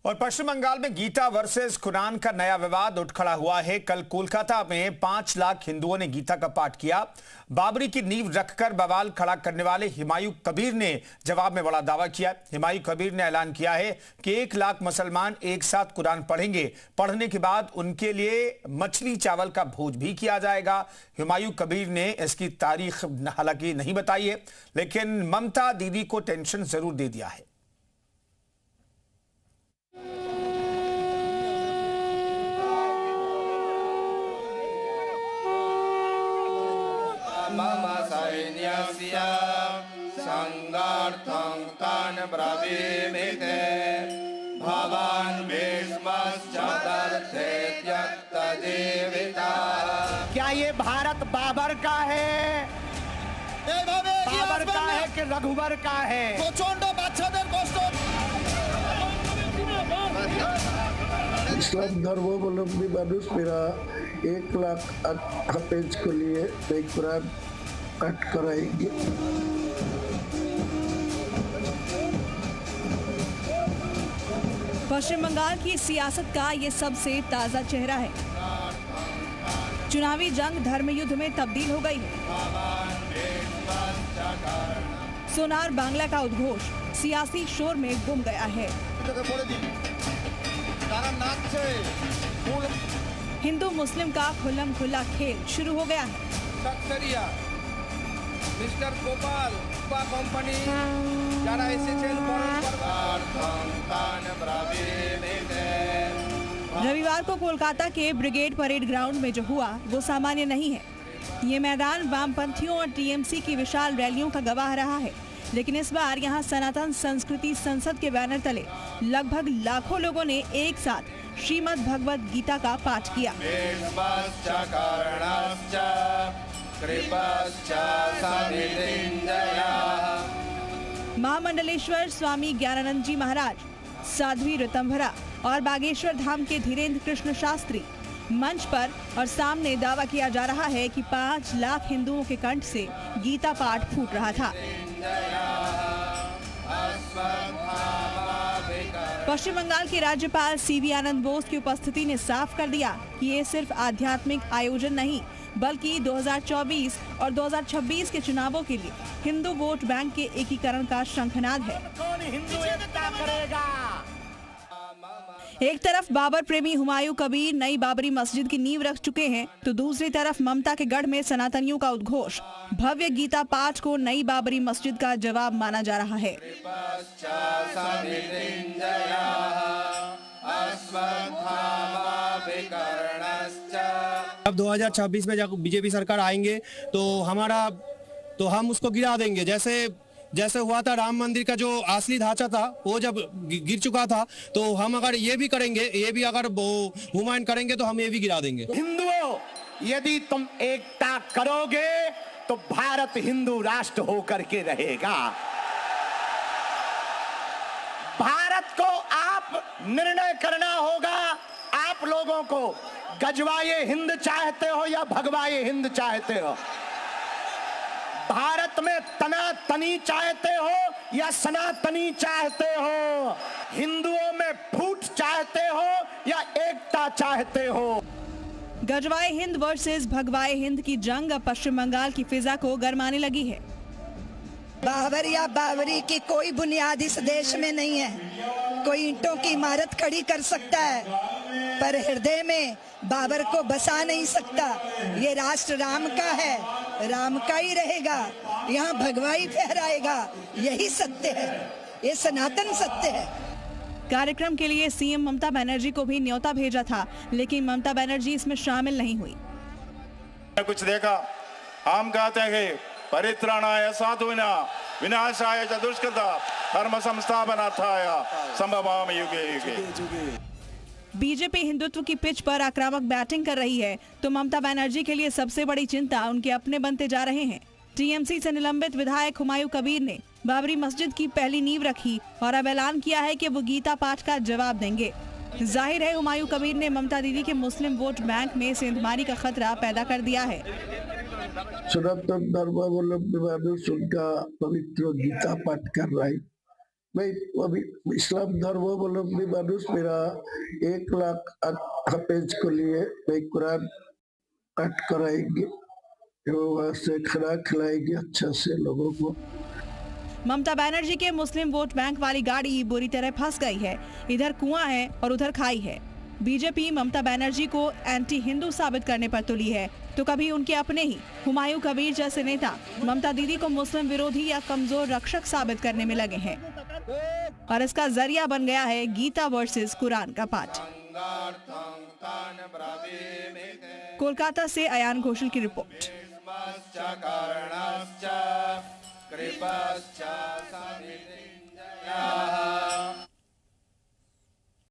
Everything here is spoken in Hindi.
और पश्चिम बंगाल में गीता वर्सेस कुरान का नया विवाद उठ खड़ा हुआ है। कल कोलकाता में 5 लाख हिंदुओं ने गीता का पाठ किया। बाबरी की नींव रखकर बवाल खड़ा करने वाले हुमायूं कबीर ने जवाब में बड़ा दावा किया। हुमायूं कबीर ने ऐलान किया है कि 1 लाख मुसलमान एक साथ कुरान पढ़ेंगे। पढ़ने के बाद उनके लिए मछली चावल का भोज भी किया जाएगा। हुमायूं कबीर ने इसकी तारीख हालांकि नहीं बताई है, लेकिन ममता दीदी को टेंशन जरूर दे दिया है। मम सैन्यस्य संगार्थं तान् ब्रवीमि ते भवान् भीष्मश्चतर्थे त्यक्तजीवितः। क्या ये भारत बाबर का है? बाबर का है कि रघुवर का है? প্রচন্ড বাচ্চাদের কষ্ট। इस्लाम धर्मावलंबी मानुष मेरा 1 लाख हाफिज को लिए कुरान पाठ कराएंगे। पश्चिम बंगाल की सियासत का ये सबसे ताजा चेहरा है। चुनावी जंग धर्म युद्ध में तब्दील हो गई है। सोनार बांग्ला का उद्घोष सियासी शोर में गुम गया है। हिंदू मुस्लिम का खुल्लम खुल्ला खेल शुरू हो गया है। मिस्टर गोपाल कंपनी যারা এসেছেন रविवार को कोलकाता के ब्रिगेड परेड ग्राउंड में जो हुआ वो सामान्य नहीं है। ये मैदान वामपंथियों और टीएमसी की विशाल रैलियों का गवाह रहा है, लेकिन इस बार यहाँ सनातन संस्कृति संसद के बैनर तले लगभग लाखों लोगों ने एक साथ श्रीमद् भगवद गीता का पाठ किया। महामंडलेश्वर स्वामी ज्ञानानंद जी महाराज, साध्वी ऋतंभरा और बागेश्वर धाम के धीरेन्द्र कृष्ण शास्त्री मंच पर, और सामने दावा किया जा रहा है कि 5 लाख हिंदुओं के कंठ से गीता पाठ फूट रहा था। पश्चिम बंगाल के राज्यपाल सीवी आनंद बोस की उपस्थिति ने साफ कर दिया कि ये सिर्फ आध्यात्मिक आयोजन नहीं, बल्कि 2024 और 2026 के चुनावों के लिए हिंदू वोट बैंक के एकीकरण का शंखनाद है। एक तरफ बाबर प्रेमी हुमायूं कबीर नई बाबरी मस्जिद की नींव रख चुके हैं, तो दूसरी तरफ ममता के गढ़ में सनातनियों का उद्घोष भव्य गीता पाठ को नई बाबरी मस्जिद का जवाब माना जा रहा है। अब 2026 में जब बीजेपी सरकार आएंगे तो हम उसको गिरा देंगे। जैसे हुआ था राम मंदिर का जो असली ढांचा था वो जब गिर चुका था, तो हम अगर ये भी करेंगे, ये भी अगर हुमायूं करेंगे तो हम ये भी गिरा देंगे। हिंदुओं, यदि तुम एकता करोगे तो भारत हिंदू राष्ट्र होकर के रहेगा। भारत को आप निर्णय करना होगा। आप लोगों को गजवाए हिंद चाहते हो या भगवाए हिंद चाहते हो? भारत में तनातनी चाहते हो या सनातनी चाहते हो? हिंदुओं में फूट चाहते हो या एकता चाहते हो? गजवाए हिंद वर्सेस भगवाए हिंद की जंग अब पश्चिम बंगाल की फिजा को गरमाने लगी है। बाबर या बाबरी की कोई बुनियाद इस देश में नहीं है। कोई ईंटों की इमारत खड़ी कर सकता है, पर हृदय में बाबर को बसा नहीं सकता। ये राष्ट्र राम का है, राम का ही रहेगा। यहाँ भगवाई फहराएगा, यही सत्य है, ये सनातन सत्य है। कार्यक्रम के लिए सीएम ममता बनर्जी को भी न्योता भेजा था, लेकिन ममता बनर्जी इसमें शामिल नहीं हुई। कुछ देखा, हम कहते हैं परित्राणाय साधुनां विनाशाय च दुष्कृतां धर्म संस्थापनार्थाय संभवामि युगे युगे। बीजेपी हिंदुत्व की पिच पर आक्रामक बैटिंग कर रही है, तो ममता बनर्जी के लिए सबसे बड़ी चिंता उनके अपने बनते जा रहे हैं। टीएमसी से निलंबित विधायक हुमायूं कबीर ने बाबरी मस्जिद की पहली नींव रखी और अब ऐलान किया है कि वो गीता पाठ का जवाब देंगे। जाहिर है हुमायूं कबीर ने ममता दीदी के मुस्लिम वोट बैंक में सेंधमारी का खतरा पैदा कर दिया है। सनातन धर्मावलंबी मानुष उनका पवित्र गीता पाठ कर रहा है। मैं अभी इस्लाम धर्मावलंबी मानुष मेरा 1 लाख हाफिज को लिए मैं कुरान पाठ कराएंगे, वहाँ से खाना खिलाएंगे अच्छा से लोगों को। ममता बनर्जी के मुस्लिम वोट बैंक वाली गाड़ी बुरी तरह फंस गई है। इधर कुआं है और उधर खाई है। बीजेपी ममता बनर्जी को एंटी हिंदू साबित करने पर तुली है, तो कभी उनके अपने ही हुमायूं कबीर जैसे नेता ममता दीदी को मुस्लिम विरोधी या कमजोर रक्षक साबित करने में लगे हैं, और इसका जरिया बन गया है गीता वर्सेस कुरान का पाठ। कोलकाता से अयान घोषल की रिपोर्ट। कृपश्च